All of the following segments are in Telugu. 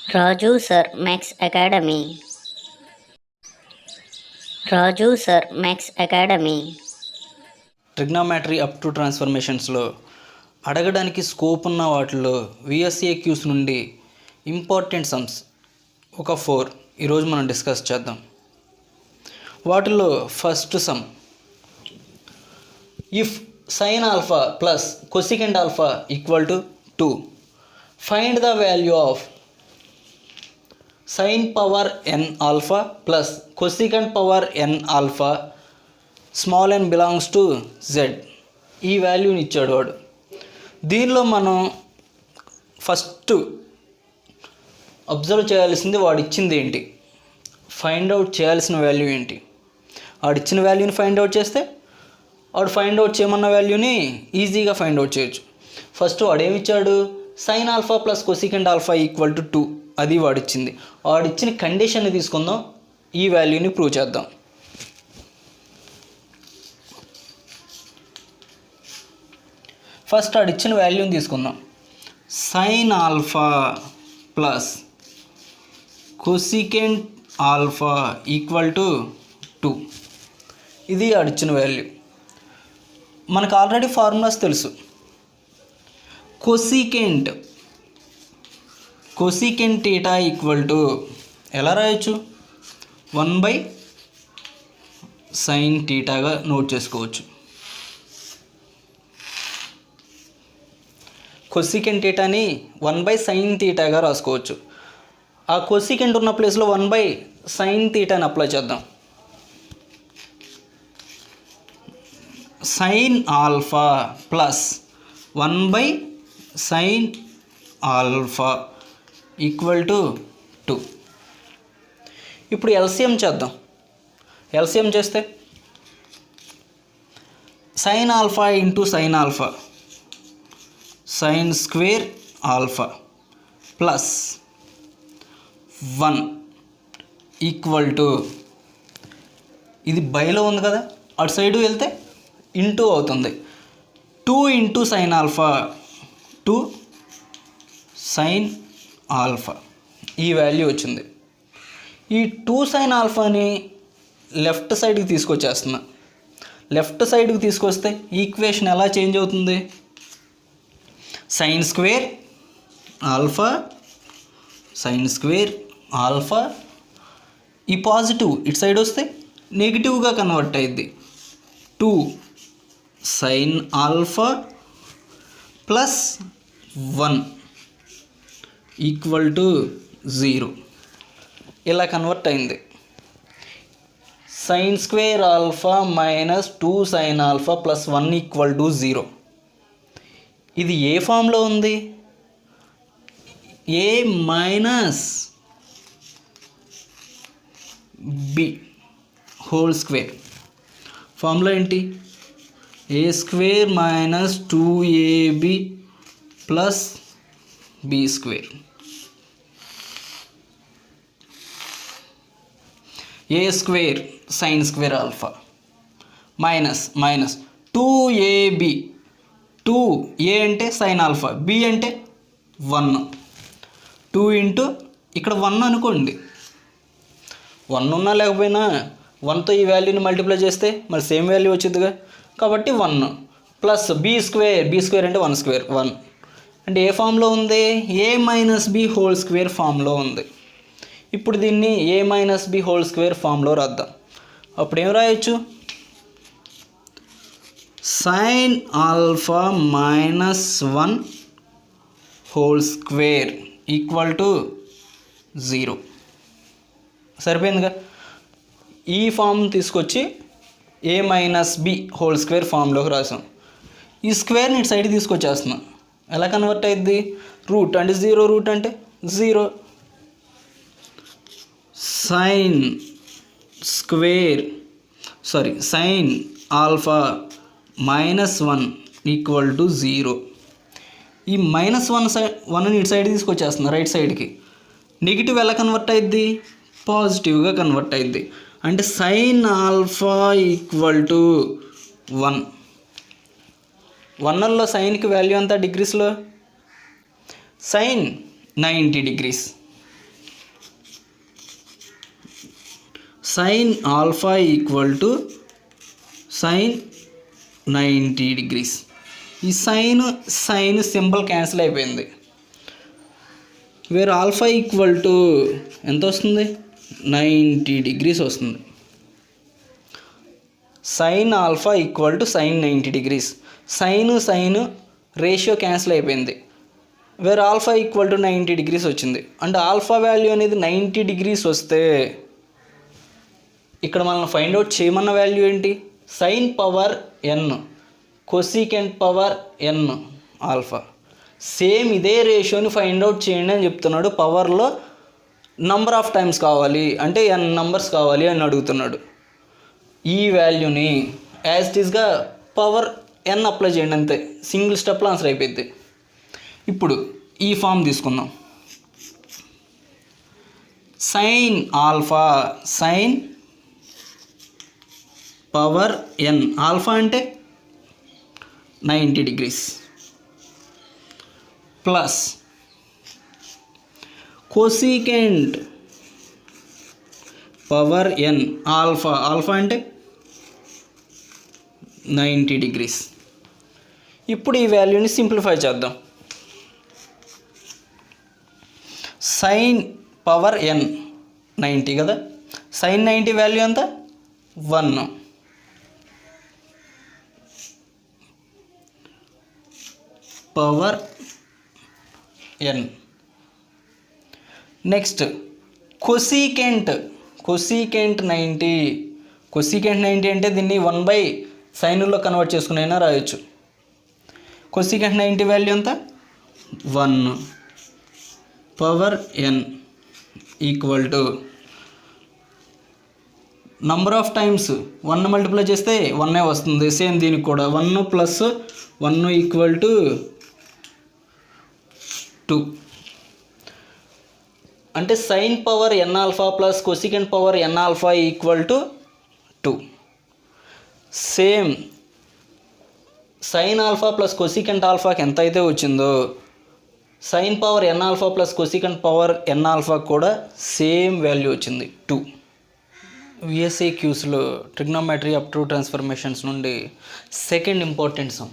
Raju Sir Max Academy. Raju Sir Max Academy. Trigonometry up to ట్రాన్స్ఫర్మేషన్స్లో అడగడానికి స్కోప్ ఉన్న వాటిలో విఎస్ఏక్యూస్ నుండి ఇంపార్టెంట్ సమ్స్ ఒక 4 ఈరోజు మనం డిస్కస్ చేద్దాం. వాటిలో first sum, if sine alpha plus cosecant alpha equal to 2, find the value of sine power n alpha plus cosecant power n alpha small n belongs to Z. ఈ వాల్యూని ఇచ్చాడు వాడు. దీనిలో మనం ఫస్ట్ అబ్జర్వ్ చేయాల్సింది వాడు ఇచ్చింది ఏంటి, ఫైండ్ అవుట్ చేయాల్సిన వాల్యూ ఏంటి. వాడు ఇచ్చిన వాల్యూని ఫైండ్ అవుట్ చేస్తే వాడు ఫైండ్ అవుట్ చేయమన్న వాల్యూని ఈజీగా ఫైండ్ అవుట్ చేయొచ్చు. ఫస్ట్ వాడు ఏమి ఇచ్చాడు, sine alpha plus cosecant alpha equal to 2, అది వాడిచ్చింది. వాడిచ్చిన కండిషన్ని తీసుకుందాం, ఈ వాల్యూని ప్రూవ్ చేద్దాం. ఫస్ట్ వాడిచ్చిన వాల్యూని తీసుకుందాం. Sine alpha plus cosecant alpha equal to 2, ఇది వాడిచ్చిన వాల్యూ. మనకు ఆల్రెడీ ఫార్ములాస్ తెలుసు. కొసికెంట్ థీటా ఈక్వల్ టు ఎలా రాయొచ్చు, 1/sin థీటాగా నోట్ చేసుకోవచ్చు. కొసికెంట్ థీటాని 1/sin థీటాగా రాసుకోవచ్చు. ఆ కొసికెంట్ ఉన్న ప్లేస్లో 1/sin థీటాని అప్లై చేద్దాం. Sine alpha plus 1/sin alpha equal to 2. ఇప్పుడు ఎల్సిఎం చేద్దాం. ఎల్సిఎం చేస్తే sine alpha into sine alpha, sine square alpha plus 1 equal to, ఇది బైలో ఉంది కదా, అటు సైడు వెళ్తే ఇంటూ అవుతుంది. 2 into sine alpha, 2 sine alpha, ఈ వాల్యూ వచ్చింది. ఈ 2 సైన్ ఆల్ఫాని లెఫ్ట్ సైడ్కి తీసుకొచ్చేస్తున్నా. లెఫ్ట్ సైడ్కి తీసుకొస్తే ఈక్వేషన్ ఎలా చేంజ్ అవుతుంది, sine square alpha, sine square alpha, ఈ పాజిటివ్ ఇటు సైడ్ వస్తే నెగిటివ్గా కన్వర్ట్ అయ్యిద్ది. 2 sine alpha plus 1 equal to 0, ఇలా కన్వర్ట్ అయింది. Sine square alpha minus 2 sine alpha plus 1 equal to 0. ఇది ఏ ఫామ్లో ఉంది, A minus B whole square. Formula ఏంటి, A square minus 2ab plus B square. A square sine square alpha minus 2ab, 2a అంటే సైన్ ఆల్ఫా, బి అంటే 1, 2 ఇంటూ ఇక్కడ 1 అనుకోండి. 1 ఉన్నా లేకపోయినా 1తో ఈ వాల్యూని మల్టిప్లై చేస్తే మరి సేమ్ వాల్యూ వచ్చిందిగా, కాబట్టి 1 ప్లస్ బి స్క్వేర్ అంటే 1 స్క్వేర్ 1, అంటే ఏ ఫామ్లో ఉంది, A minus B whole square ఫామ్లో ఉంది. ఇప్పుడు దీన్ని A minus B whole square ఫామ్లో రాద్దాం. అప్పుడు ఏం రాయొచ్చు, sine alpha minus 1 whole square equal to 0. సరిపోయిందిగా. ఈ ఫామ్ తీసుకొచ్చి A minus B whole square ఫామ్లోకి రాసాం. ఈ స్క్వేర్ని ఇటు సైడ్ తీసుకొచ్చేస్తున్నాం. ఎలా కన్వర్ట్ అయ్యిద్ది, రూట్ అంటే 0, రూట్ అంటే 0. Sine alpha minus 1 equal to 0. ఈ -1 ఇటు సైడ్ తీసుకొచ్చేస్తున్నా రైట్ సైడ్కి. నెగిటివ్ ఎలా కన్వర్ట్ అయ్యిద్ది, పాజిటివ్గా కన్వర్ట్ అయ్యిద్ది. అంటే సైన్ ఆల్ఫా ఈక్వల్ టు 1. 1లో సైన్కి వాల్యూ అంతా డిగ్రీస్లో, sine 90 degrees. Sine alpha equal to sine 90 degrees. ఈ సైన్ సింబల్ క్యాన్సిల్ అయిపోయింది. వేర్ ఆల్ఫా ఈక్వల్ టు ఎంత వస్తుంది? 90 డిగ్రీస్ వస్తుంది. Sine alpha equal to sine 90 degrees. Sine ratio cancel అయిపోయింది. Where alpha equal to 90 degrees వచ్చింది. అంటే ఆల్ఫా వాల్యూ అనేది 90 డిగ్రీస్ వస్తే ఇక్కడ మనం ఫైండ్ అవుట్ చేయమన్న వాల్యూ ఏంటి? Sign power n cosecant power n alpha. Same ఇదే రేషియోని ఫైండ్ అవుట్ చేయండి అని చెప్తున్నాడు. పవర్లో నంబర్ ఆఫ్ టైమ్స్ కావాలి అంటే n నంబర్స్ కావాలి అని అడుగుతున్నాడు. ఈ వాల్యూని యాజ్ ఇట్ ఈస్గా పవర్ n అప్లై చేయండి, అంతే. సింగిల్ స్టెప్లో ఆన్సర్ అయిపోయింది. ఇప్పుడు ఈ ఫామ్ తీసుకుందాం. Sine alpha sine power n alpha అంటే 90 degrees plus cosecant power n alpha అంటే 90 డిగ్రీస్. ఇప్పుడు ఈ వాల్యూని సింప్లిఫై చేద్దాం. సైన్ పవర్ n 90 కదా, సైన్ 90 వాల్యూ ఎంత? 1 power n. Next cosecant 90. Cosecant 90 అంటే దీన్ని 1/సైన్లో కన్వర్ట్ చేసుకునైనా రాయొచ్చు. కొసీకెంట్ 90 వాల్యూ ఎంత? 1 power n equal to number of times 1 multiply చేస్తే 1 వస్తుంది. సేమ్ దీనికి కూడా 1 ప్లస్ 1 ఈక్వల్ టు 2. అంటే sine power n alpha plus cosecant power n alpha equal to 2. Same sine alpha plus cosecant ఆల్ఫాకి ఎంత అయితే వచ్చిందో sine power n alpha plus cosecant power n alpha కూడా సేమ్ వాల్యూ వచ్చింది 2. విఎస్ఏ క్యూస్లో ట్రిగ్నోమెట్రీ అప్ టు ట్రాన్స్ఫర్మేషన్స్ నుండి second important sum.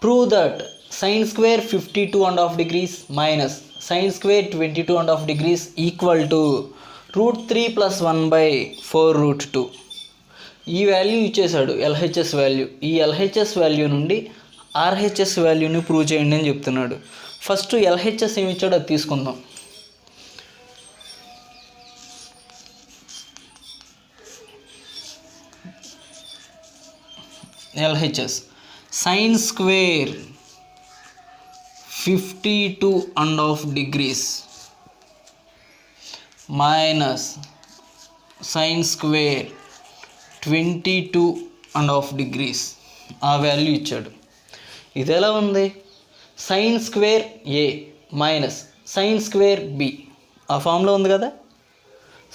Prove that sin square 52.5 degrees minus sin square 22.5 degrees equal to √3 + 1/4√2. ఈ వాల్యూ ఇచ్చేసాడు LHS వాల్యూ. ఈ LHS వాల్యూ నుండి RHS వాల్యూని ప్రూవ్ చేయండి అని చెప్తున్నాడు. ఫస్ట్ LHS ఏమి ఇచ్చాడో అది తీసుకుందాం. LHS sin square 52.5 degrees minus sin square 22.5 degrees ఆ వాల్యూ ఇచ్చాడు. ఇది ఎలా ఉంది? Sine square A minus sine square B ఆ ఫామ్లో ఉంది కదా.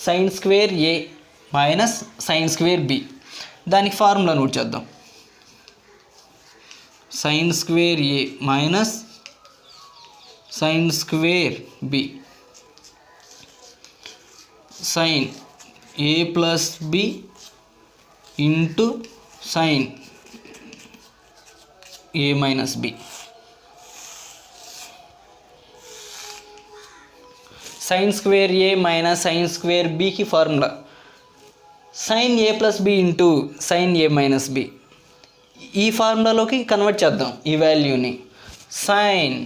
Sine square A minus sine square B, దానికి ఫార్ములా నోట్ చేద్దాం. Sine square A minus sine square B sine A plus B into sine A minus B. Sine square A minus sine square బికి formula sine A plus B into sine A minus B. ఈ ఫార్ములాలోకి కన్వర్ట్ చేద్దాం ఈ వాల్యూని. Sign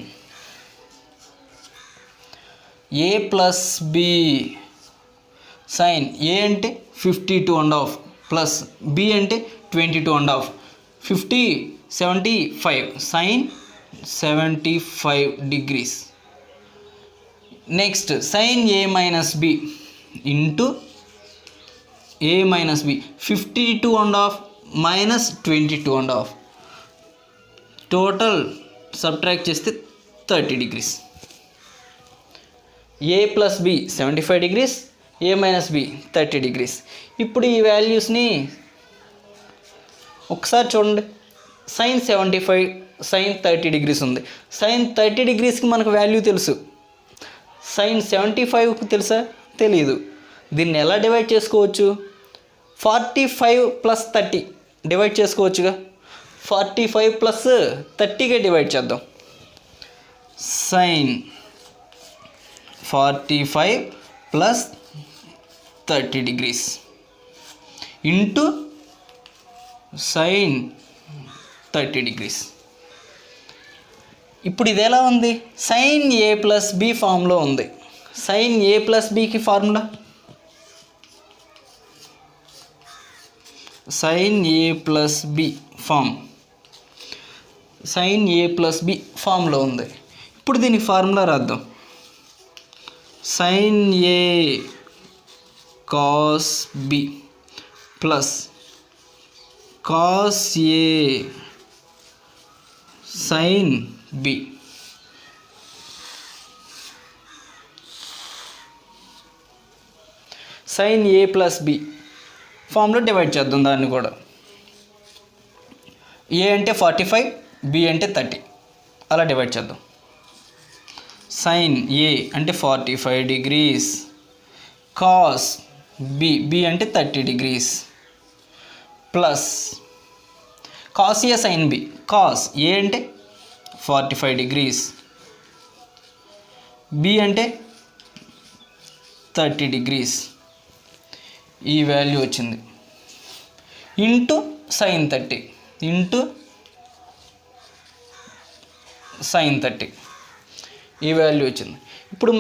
A plus B, sine A అంటే 52.5 ప్లస్ బి అంటే 22.5, 50 75 sine 75 degrees. Next sine A minus B into A minus B 52.5 minus 22.5, total subtract చేస్తే 30 degrees. A plus B 75 degrees, A minus B 30 degrees. ఇప్పుడు ఈ వాల్యూస్ని ఒకసారి చూడండి. సైన్ 75 సైన్ 30 డిగ్రీస్ ఉంది. సైన్ 30 డిగ్రీస్కి మనకు వాల్యూ తెలుసు. సైన్ 75కి తెలుసా? తెలియదు. దీన్ని ఎలా డివైడ్ చేసుకోవచ్చు? 45 + 30 డివైడ్ చేసుకోవచ్చుగా. 45 + 30గా డివైడ్ చేద్దాం. Sine 45 + 30 degrees into sine 30 degrees. ఇప్పుడు ఇది ఎలా ఉంది? సైన్ ఏ ప్లస్ బి ఫామ్లో ఉంది. సైన్ ఏ ప్లస్ బికి formula sine A plus B sine A plus B ఫామ్లో ఉంది. ఇప్పుడు దీనికి ఫార్ములా రాద్దాం. Sine A cos B plus cos A sine B. Sine A plus B ఫామ్లో డివైడ్ చేద్దాం. దాన్ని కూడా ఏ అంటే 45, బి అంటే 30 అలా డివైడ్ చేద్దాం. సైన్ ఏ అంటే 45 డిగ్రీస్ కాస్ బి అంటే 30 degrees plus cos A sine B. Cos A అంటే 45 డిగ్రీస్, బి అంటే 30 డిగ్రీస్. ఈ వాల్యూ వచ్చింది. ఇంటూ సైన్ 30 ఈ వాల్యూ వచ్చింది. ఇప్పుడు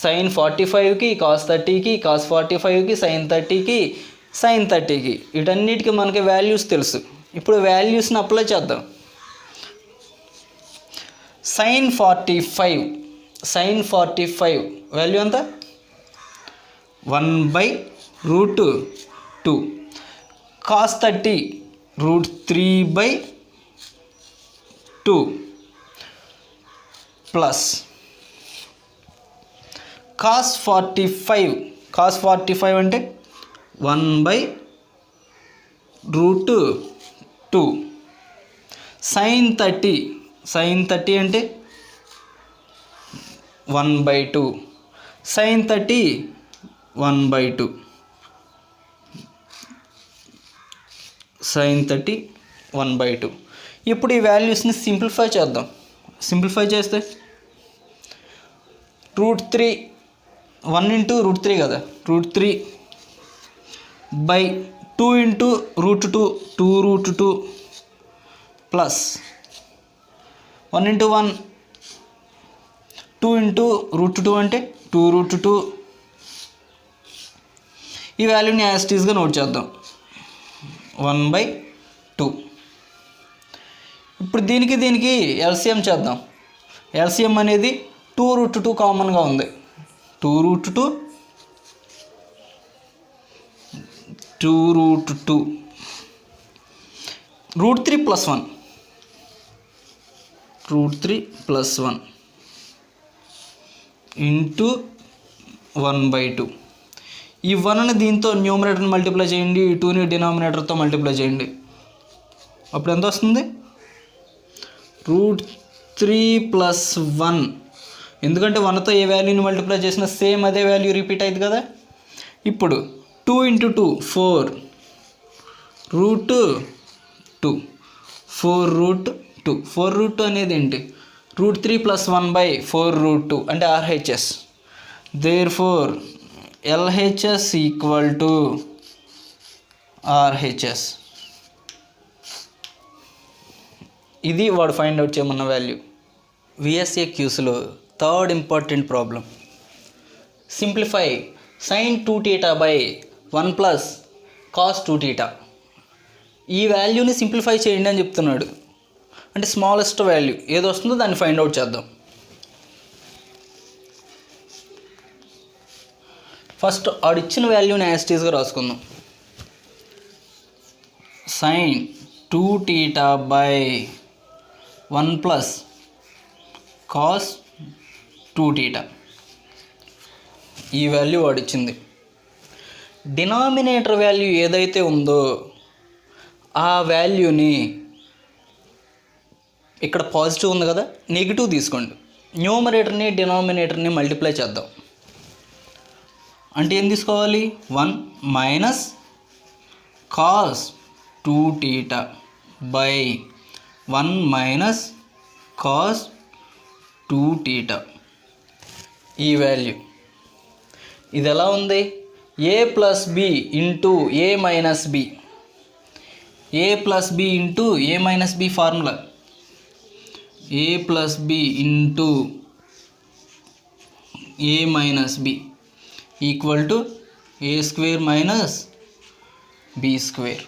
సైన్ 45కి కాస్ 30కి కాస్ 45కి సైన్ 30కి సైన్ 30కి వీటన్నిటికీ మనకి వాల్యూస్ తెలుసు. ఇప్పుడు వాల్యూస్ని అప్లై చేద్దాం. సైన్ 45 వాల్యూ ఎంత? 1/√2. కాస్ 30 √3/2 ప్లస్ కాస్ 45 అంటే 1/√2. సైన్ 30 అంటే 1/2. సైన్ 30 1/2. సైన్ 30 1/2. ఇప్పుడు ఈ వాల్యూస్ని సింప్లిఫై చేద్దాం. సింప్లిఫై చేస్తే √3 1 × √3 కదా, √3/2 × √2 2√2 ప్లస్ 1 × 1 2 × √2 అంటే 2√2. ఈ వాల్యూని యాజ్ ఇట్ ఈస్గా నోట్ చేద్దాం. 1/2. ఇప్పుడు దీనికి ఎల్సిఎం చేద్దాం. ఎల్సిఎం అనేది 2√2 కామన్గా ఉంది. 2√2 √3 + 1 ఇంటూ 1/2. ఈ 1ని దీంతో న్యూమరేటర్ని మల్టిప్లై చేయండి, ఈ 2ని డినామినేటర్తో మల్టిప్లై చేయండి. అప్పుడు ఎంత వస్తుంది? √3 + 1. ఎందుకంటే 1తో ఏ వాల్యూని మల్టిప్లై చేసినా సేమ్ అదే వాల్యూ రిపీట్ అయింది కదా. ఇప్పుడు 2 × 2 4√2 4√2 అనేది ఏంటి? √3 + 1/4√2 అంటే RHS. Therefore LHS = RHS. ఇది వాడు ఫైండ్ అవుట్ చేయమన్న వాల్యూ. VSA క్యూస్లో third important problem. Simplify sin 2θ/1 + cos 2θ. ఈ వాల్యూని సింప్లిఫై చేయండి అని చెప్తున్నాడు. అంటే స్మాలెస్ట్ వాల్యూ ఏది వస్తుందో దాన్ని ఫైండ్ అవుట్ చేద్దాం. ఫస్ట్ ఆడిచ్చిన వాల్యూని యాజ్ ఇట్ ఈస్గా రాసుకుందాం. sin 2θ/1 + cos 2θ. ఈ వాల్యూ వాడిచ్చింది. డినామినేటర్ వాల్యూ ఏదైతే ఉందో ఆ వాల్యూని ఇక్కడ పాజిటివ్ ఉంది కదా, నెగిటివ్ తీసుకోండి. న్యూమరేటర్ని డినామినేటర్ని మల్టిప్లై చేద్దాం. అంటే ఏం తీసుకోవాలి 1 minus cos 2θ by 1 minus cos 2θ. ఈ వాల్యూ ఇది ఎలా ఉంది a plus B into A minus B, A plus B into A minus B formula A plus B into A minus B equal to A square minus B square.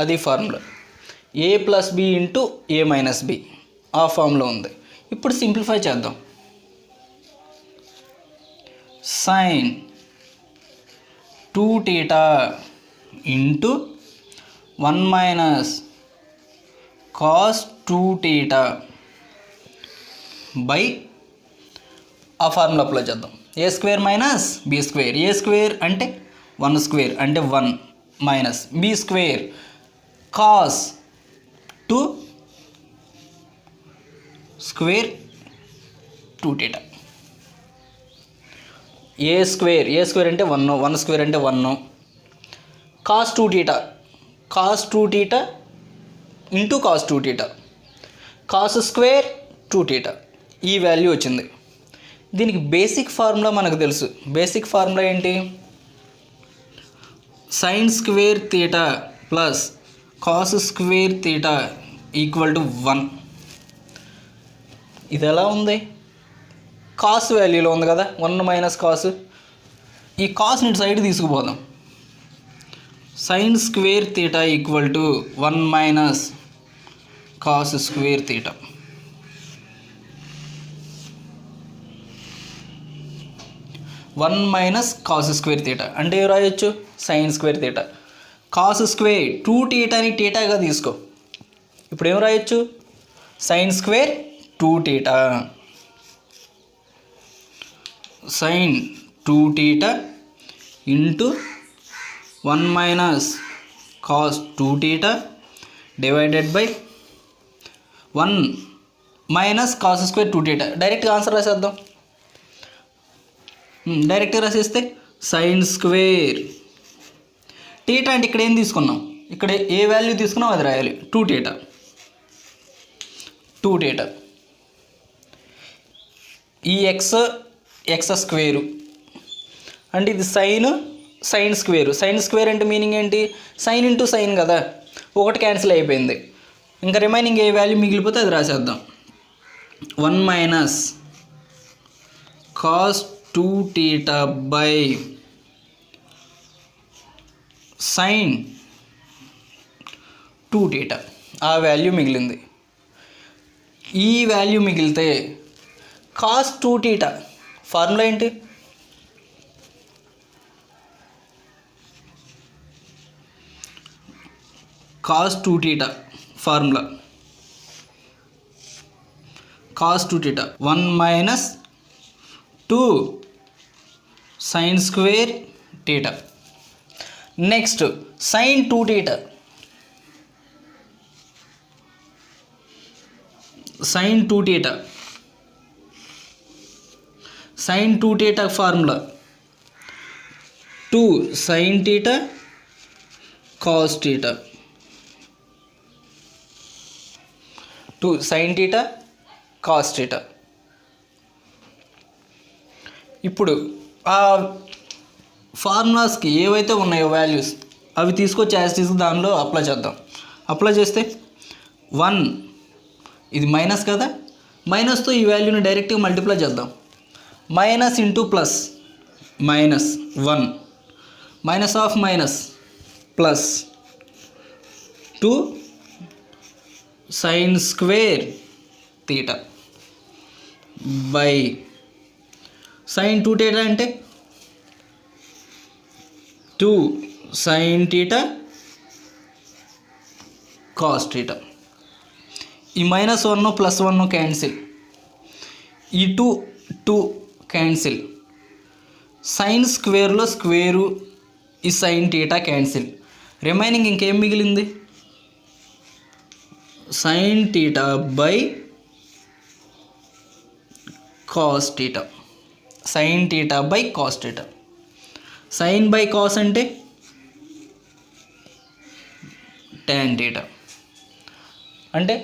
అది formula A plus B into A minus B ఆ ఫామ్లో ఉంది. ఇప్పుడు సింప్లిఫై చేద్దాం. Sine 2θ into 1 minus cos 2θ by ఆ ఫార్ములా అప్లై చేద్దాం. A square minus B square, A square అంటే 1 స్క్వేర్ అంటే 1 minus B square cos 2 square 2θ. A square అంటే 1 స్క్వేర్ అంటే 1 cos 2θ into cos 2θ cos square 2θ. ఈ వాల్యూ వచ్చింది. దీనికి బేసిక్ ఫార్ములా మనకు తెలుసు. బేసిక్ ఫార్ములా ఏంటి sine square theta plus cos square theta equal to 1. ఇది ఎలా ఉంది కాస్ వాల్యూలో ఉంది కదా 1 మైనస్ కాస్. ఈ కాస్ని ఇటు సైడ్ తీసుకుపోదాం. Sine square theta equal to 1 minus cos square theta. One minus cos square theta అంటే ఏం రాయొచ్చు sine square theta. Cos square 2θని థీటాగా తీసుకో. ఇప్పుడు ఏం రాయొచ్చు sine square 2θ sine 2θ into 1 minus cos 2θ divided by 1 minus cos square 2θ. డైరెక్ట్గా ఆన్సర్ రాసేద్దాం. డైరెక్ట్గా రాసేస్తే సైన్ స్క్వేర్ థీటా అంటే ఇక్కడ ఏం తీసుకున్నాం, ఇక్కడ ఏ వాల్యూ తీసుకున్నాం అది రాయాలి 2θ. ఈ ఎక్స్ స్క్వేరు అంటే ఇది సైన్ స్క్వేర్ అంటే మీనింగ్ ఏంటి సైన్ ఇంటూ సైన్ కదా, ఒకటి క్యాన్సిల్ అయిపోయింది. ఇంకా రిమైనింగ్ ఏ వాల్యూ మిగిలిపోతే అది రాసేద్దాం. 1 మైనస్ కాస్ 2θ బై సైన్ 2θ ఆ వాల్యూ మిగిలింది. ఈ వాల్యూ మిగిలితే కాస్ 2θ ఫార్ములా ఏంటి cos 2θ formula cos 2θ 1 minus 2 sine square theta. Next sine 2θ sine 2θ formula 2 sine theta cos theta 2 sine theta cos theta. ఇప్పుడు ఆ ఫార్ములాస్కి ఏవైతే ఉన్నాయో వాల్యూస్ అవి తీసుకొచ్చి యాజ్ తీసుకు దానిలో అప్లై చేద్దాం. అప్లై చేస్తే 1 ఇది మైనస్ కదా, మైనస్తో ఈ వాల్యూని డైరెక్ట్గా మల్టిప్లై చేద్దాం. Minus into plus minus 1 minus of minus plus 2 sine square theta by sine 2θ అంటే 2 సైన్ థీటా కాస్ థీటా. ఈ మైనస్ 1 ప్లస్ 1 క్యాన్సిల్, ఈ 2 క్యాన్సిల్, సైన్ స్క్వేర్లో స్క్వేరు ఈ సైన్ థీటా క్యాన్సిల్. రిమైనింగ్ ఇంకేం మిగిలింది sine theta by cos theta, sine theta by cos theta. Sine by cos అంటే tan టీటా, అంటే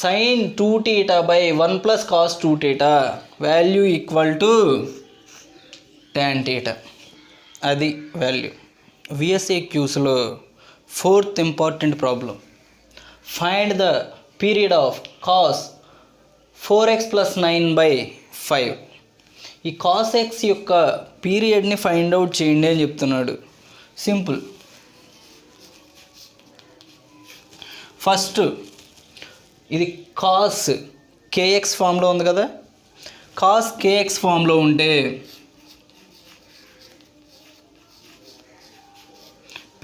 sine 2 theta by 1 plus cos 2 theta value equal to tan theta. అది వాల్యూ. విఎస్ఏ క్యూస్లో 4th important problem, find the period of cos 4x plus 9/5. ఈ కాస్ ఎక్స్ యొక్క పీరియడ్ని ఫైండ్ అవుట్ చేయండి అని చెప్తున్నాడు. సింపుల్. ఫస్ట్ ఇది కాస్ కేఎక్స్ ఫామ్లో ఉంది కదా, కాస్ కేఎక్స్ ఫామ్లో ఉంటే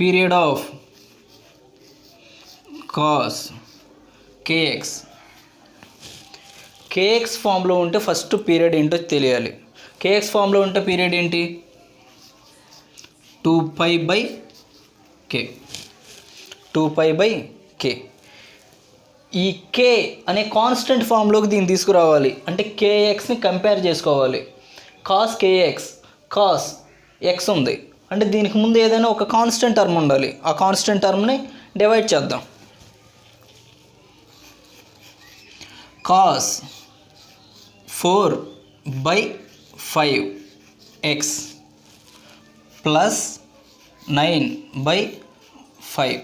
period of cos kx, kx ఫామ్లో ఉంటే ఫస్ట్ పీరియడ్ ఏంటో తెలియాలి. కేఎక్స్ ఫామ్లో ఉంటే పీరియడ్ ఏంటి? 2π/k, 2π/k. ఈ k అనే కాన్స్టెంట్ ఫామ్లోకి దీన్ని తీసుకురావాలి అంటే కేఎక్స్ని కంపేర్ చేసుకోవాలి. కాస్ కేఎక్స్, కాస్ ఎక్స్ ఉంది అంటే దీనికి ముందు ఏదైనా ఒక కాన్స్టెంట్ టర్మ్ ఉండాలి. ఆ కాన్స్టెంట్ టర్మ్ని డివైడ్ చేద్దాం. Cos 4/5x plus 9/5.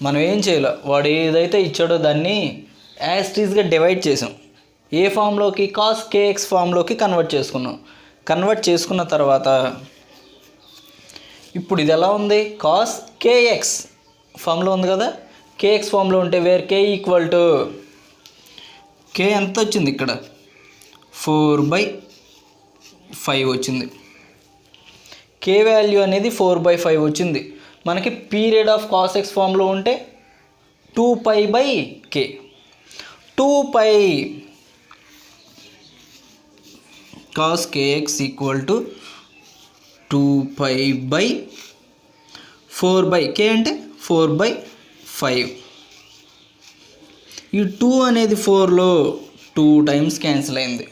మనం ఏం చేయాలి, వాడు ఏదైతే ఇచ్చాడో దాన్ని యాస్టీస్గా డివైడ్ చేసాం. ఏ ఫామ్లోకి? కాస్ కేఎక్స్ ఫామ్లోకి కన్వర్ట్ చేసుకున్నాం. కన్వర్ట్ చేసుకున్న తర్వాత ఇప్పుడు ఇది ఎలా ఉంది? కాస్ కేఎక్స్ ఫామ్లో ఉంది కదా, కేఎక్స్ ఫామ్లో ఉంటే వేర్ కే ఈక్వల్ టు కే ఎంత వచ్చింది ఇక్కడ? 4/5 వచ్చింది. కే వాల్యూ అనేది 4/5 వచ్చింది. మనకి పీరియడ్ ఆఫ్ కాస్ ఎక్స్ ఫామ్లో ఉంటే 2π/k. 2π cos kx equal to 2π/4/k అంటే 4/5. ఈ 2 అనేది 4లో 2 టైమ్స్ క్యాన్సిల్ అయింది.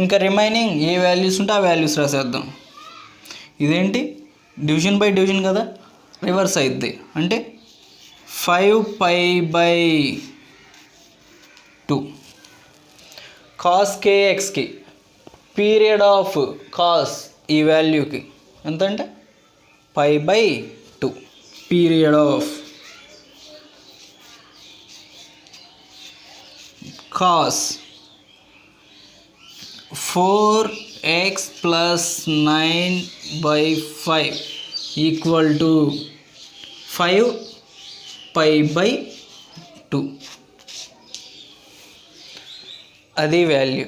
ఇంకా రిమైనింగ్ ఏ వాల్యూస్ ఉంటే ఆ వాల్యూస్ రాసేద్దాం. ఇదేంటి? డివిజన్ బై డివిజన్ కదా, రివర్స్ అవుద్ది. అంటే 5π/2 కాస్ కేఎక్స్కి పీరియడ్ ఆఫ్ కాస్ ఈ వాల్యూకి ఎంత అంటే π/2. Period of cos 4x plus 9/5 equal to 5π/2. అది వాల్యూ.